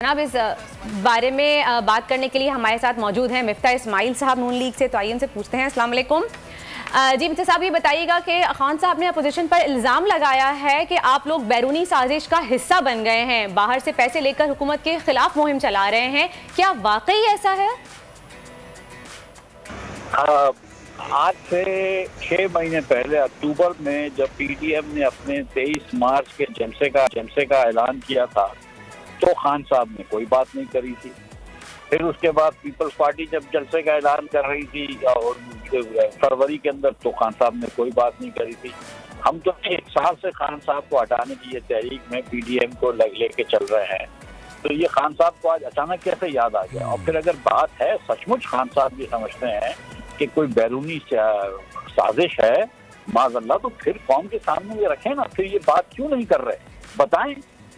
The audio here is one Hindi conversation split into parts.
जनाब इस बारे में बात करने के लिए हमारे साथ मौजूद हैं मिफ्ता इस्माइल साहब नून लीग से। तो आइए उनसे पूछते हैं। अस्सलाम वालेकुम जी मिफ्ता साहब, ये बताइएगा कि खान साहब ने अपोजिशन पर इल्ज़ाम लगाया है कि आप लोग बैरूनी साजिश का हिस्सा बन गए हैं, बाहर से पैसे लेकर हुकूमत के खिलाफ मुहिम चला रहे हैं। क्या वाकई ऐसा है? आज से 6 महीने पहले अक्टूबर में जब पीडीएम ने अपने 23 मार्च के जलसे का ऐलान किया था तो खान साहब ने कोई बात नहीं करी थी। फिर उसके बाद पीपल्स पार्टी जब जलसे का ऐलान कर रही थी और फरवरी के अंदर तो खान साहब ने कोई बात नहीं करी थी। हम तो 1 साल से खान साहब को हटाने की ये तहरीक में पीडीएम को लेके चल रहे हैं, तो ये खान साहब को आज अचानक कैसे याद आ गया? और फिर अगर बात है सचमुच खान साहब भी समझते हैं कि कोई बैरूनी साजिश है माज़अल्लाह, तो फिर कौम के सामने ये रखें ना। फिर ये बात क्यों नहीं कर रहे बताएं।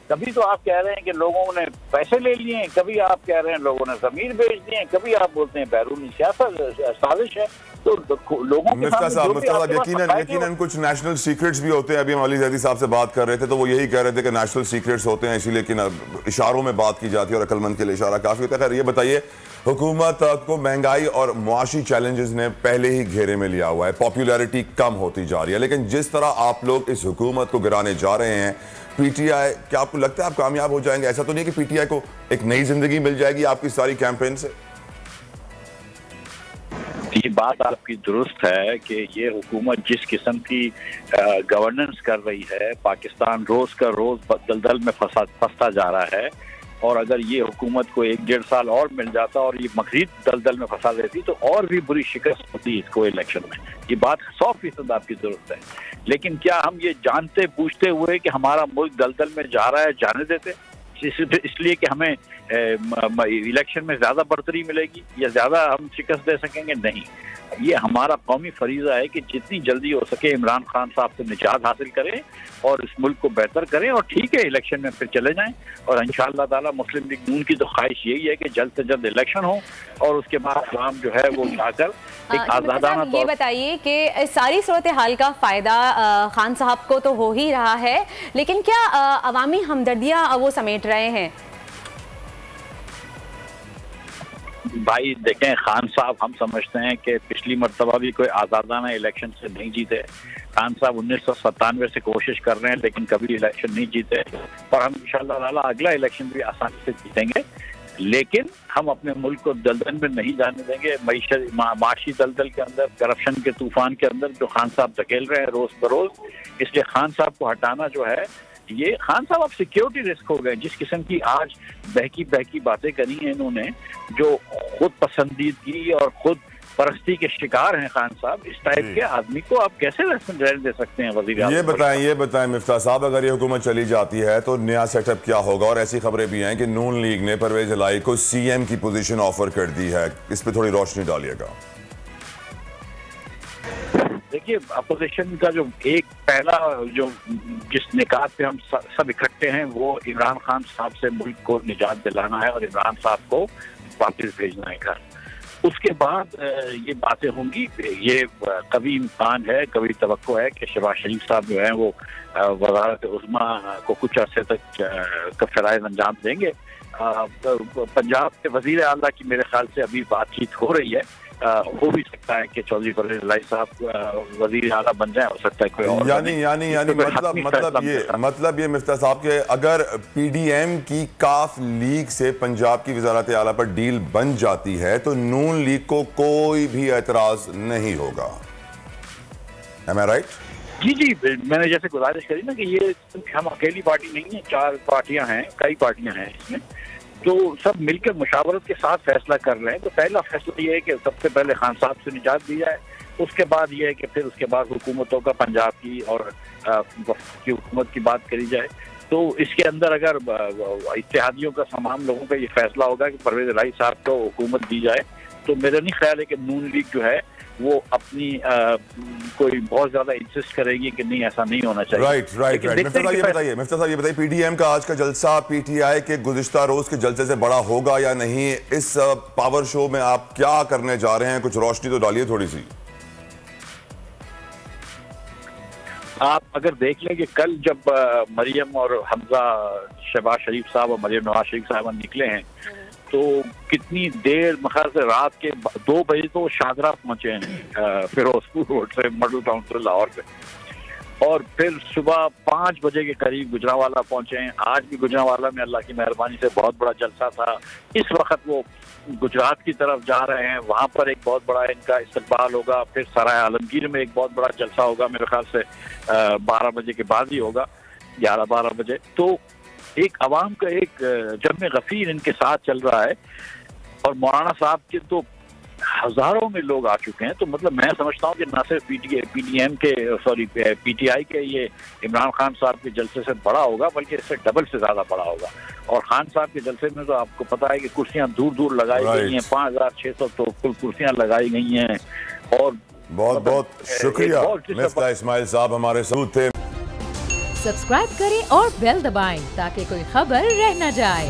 कभी तो आप कह रहे हैं कि लोगों ने पैसे ले लिए, कभी आप कह रहे हैं लोगों ने ज़मीर बेच दिए, कभी आप बोलते हैं बैरूनी साजिश है। तो लोगों के साहब यकीनन कुछ नेशनल सीक्रेट्स भी होते हैं। अभी हम अली जैदी साहब से बात कर रहे थे तो वो यही कह रहे थे कि नेशनल सीक्रेट्स होते हैं, इसीलिए कि इशारों में बात की जाती है और अक्लमंद के लिए इशारा काफ़ी होता है। खैर ये बताइए, हुकूमत को महंगाई और मुआशी चैलेंजेस ने पहले ही घेरे में लिया हुआ है, पॉपुलैरिटी कम होती जा रही है, लेकिन जिस तरह आप लोग इस हुकूमत को गिराने जा रहे हैं, पीटीआई, क्या आपको लगता है आप कामयाब हो जाएंगे? ऐसा तो नहीं कि पीटीआई को एक नई जिंदगी मिल जाएगी आपकी सारी कैंपेन से? ये बात आपकी दुरुस्त है कि ये हुकूमत जिस किस्म की गवर्नेंस कर रही है, पाकिस्तान रोज का रोज दलदल में फंसता जा रहा है। और अगर ये हुकूमत को 1-1.5 साल और मिल जाता और ये मज़ीद दलदल में फंसा देती तो और भी बुरी शिकस्त होती इसको इलेक्शन में। ये बात 100% आपकी दुरुस्त है, लेकिन क्या हम ये जानते पूछते हुए कि हमारा मुल्क दलदल में जा रहा है जाने देते इसलिए कि हमें इलेक्शन में ज़्यादा बढ़तरी मिलेगी या ज़्यादा हम शिकस्त दे सकेंगे? नहीं, ये हमारा कौमी फरीज़ा है कि जितनी जल्दी हो सके इमरान खान साहब से निजात हासिल करें और इस मुल्क को बेहतर करें, और ठीक है इलेक्शन में फिर चले जाएं। और इंशाअल्लाह ताला मुस्लिम लीग नून की तो ख्वाहिश यही है कि जल्द से जल्द इलेक्शन हो और उसके बाद आवाम जो है वो जाकर एक आज़ादाना। ये बताइए कि इस सारी सूरत हाल का फ़ायदा खान साहब को तो हो ही रहा है, लेकिन क्या अवामी हमदर्दियाँ वो समेट रहे हैं? भाई देखें, खान साहब हम समझते हैं कि पिछली मरतबा भी कोई आज़ादाना इलेक्शन से नहीं जीते। खान साहब 1997 से कोशिश कर रहे हैं लेकिन कभी इलेक्शन नहीं जीते, और हम इंशाअल्लाह ताला अगला इलेक्शन भी आसानी से जीतेंगे। लेकिन हम अपने मुल्क को दलदल में नहीं जाने देंगे, माशी दलदल के अंदर, करप्शन के तूफान के अंदर जो खान साहब धकेल रहे हैं रोज बरोज। इसलिए खान साहब को हटाना जो है, ये खान साहब अब सिक्योरिटी रिस्क हो गए। जिस किस्म की आज बहकी बातें करी हैं इन्होंने, जो खुद पसंदीदगी और खुद परस्ती के शिकार हैं खान साहब, इस टाइप के आदमी को आप कैसे रहने दे सकते हैं वज़ीर आज़म? ये बताएं मिफ्ता साहब, अगर ये हुकूमत चली जाती है तो नया सेटअप क्या होगा? और ऐसी खबरें भी हैं कि नून लीग ने परवेज इलाही को सीएम की पोजीशन ऑफर कर दी है, इस पर थोड़ी रोशनी डालिएगा। देखिए, अपोजिशन का जो एक पहला जो जिस निकात पे हम सब इकट्ठे हैं वो इमरान खान साहब से मुल्क को निजात दिलाना है और इमरान साहब को वापस भेजना है घर। उसके बाद ये बातें होंगी। ये कभी इम्कान है, कभी तवक्को है कि शहबाज शरीफ साहब जो है वो वज़ारत उज़्मा को कुछ अरसे तक फ़राइज़ अंजाम देंगे। पंजाब के वज़ीर आला की मेरे ख्याल से अभी बातचीत हो रही है। हो भी सकता है कि चौधरी परवेज इलाही साहब वज़ीर आला बन जाए, हो सकता है कोई और। मतलब ये मिफ्ता साहब के अगर पीडीएम की काफ लीग से पंजाब की वज़ारत आला पर डील बन जाती है तो नून लीग को कोई भी एतराज नहीं होगा। Am I right? जी, मैंने जैसे गुजारिश करी ना कि ये हम अकेली पार्टी नहीं है, 4 पार्टियां हैं, कई पार्टियां हैं इसमें, तो सब मिलकर मुशावरत के साथ फैसला कर रहे हैं। तो पहला फैसला ये है कि सबसे पहले खान साहब से निजात दी जाए। उसके बाद ये है कि फिर उसके बाद हुकूमतों का, पंजाब की और की हुकूमत की बात करी जाए। तो इसके अंदर अगर इत्तेहादियों का तमाम लोगों का ये फैसला होगा कि परवेज इलाही साहब को हुकूमत दी जाए, तो मेरा नहीं ख्याल है कि नून लीग जो है वो अपनी कोई बहुत ज्यादा इंसिस्ट करेगी कि नहीं ऐसा नहीं होना चाहिए। राइट। मिफ्ता साहब ये बताइए, पीडीएम का आज का जलसा पीटीआई के गुज़िश्ता रोज के जलसे से बड़ा होगा या नहीं? इस पावर शो में आप क्या करने जा रहे हैं? कुछ रोशनी तो डालिए थोड़ी सी। आप अगर देख लें कि कल जब मरियम और हमजा, शहबाज शरीफ साहब और मरियम नवाज शरीफ साहब निकले हैं, तो कितनी देर ख्याल से रात के 2 बजे तो शाहदरा पहुंचे हैं फिरोजपुर रोड से मॉडल टाउन से लाहौर पे, और फिर सुबह 5 बजे के करीब गुजरांवाला पहुंचे हैं। आज भी गुजरांवाला में अल्लाह की मेहरबानी से बहुत बड़ा जलसा था। इस वक्त वो गुजरात की तरफ जा रहे हैं, वहाँ पर एक बहुत बड़ा इनका इस्तकबाल होगा। फिर सराय आलमगीर में एक बहुत बड़ा जलसा होगा, मेरे ख्याल से 12 बजे के बाद ही होगा, 11-12 बजे। तो एक अवाम का एक जम्मे गफीर इनके साथ चल रहा है, और मौलाना साहब के तो हजारों में लोग आ चुके हैं। तो मतलब मैं समझता हूँ कि न सिर्फ पीटीआई के ये इमरान खान साहब के जलसे से बड़ा होगा, बल्कि इससे डबल से ज्यादा बड़ा होगा। और खान साहब के जलसे में तो आपको पता है कि कुर्सियां दूर दूर लगाई गई हैं, 5600 तो कुल कुर्सियां लगाई गई हैं। और बहुत बहुत शुक्रिया मिफ्ताह इस्माइल साहब हमारे साथ थे। सब्सक्राइब करें और बेल दबाएं ताकि कोई खबर रह न जाए।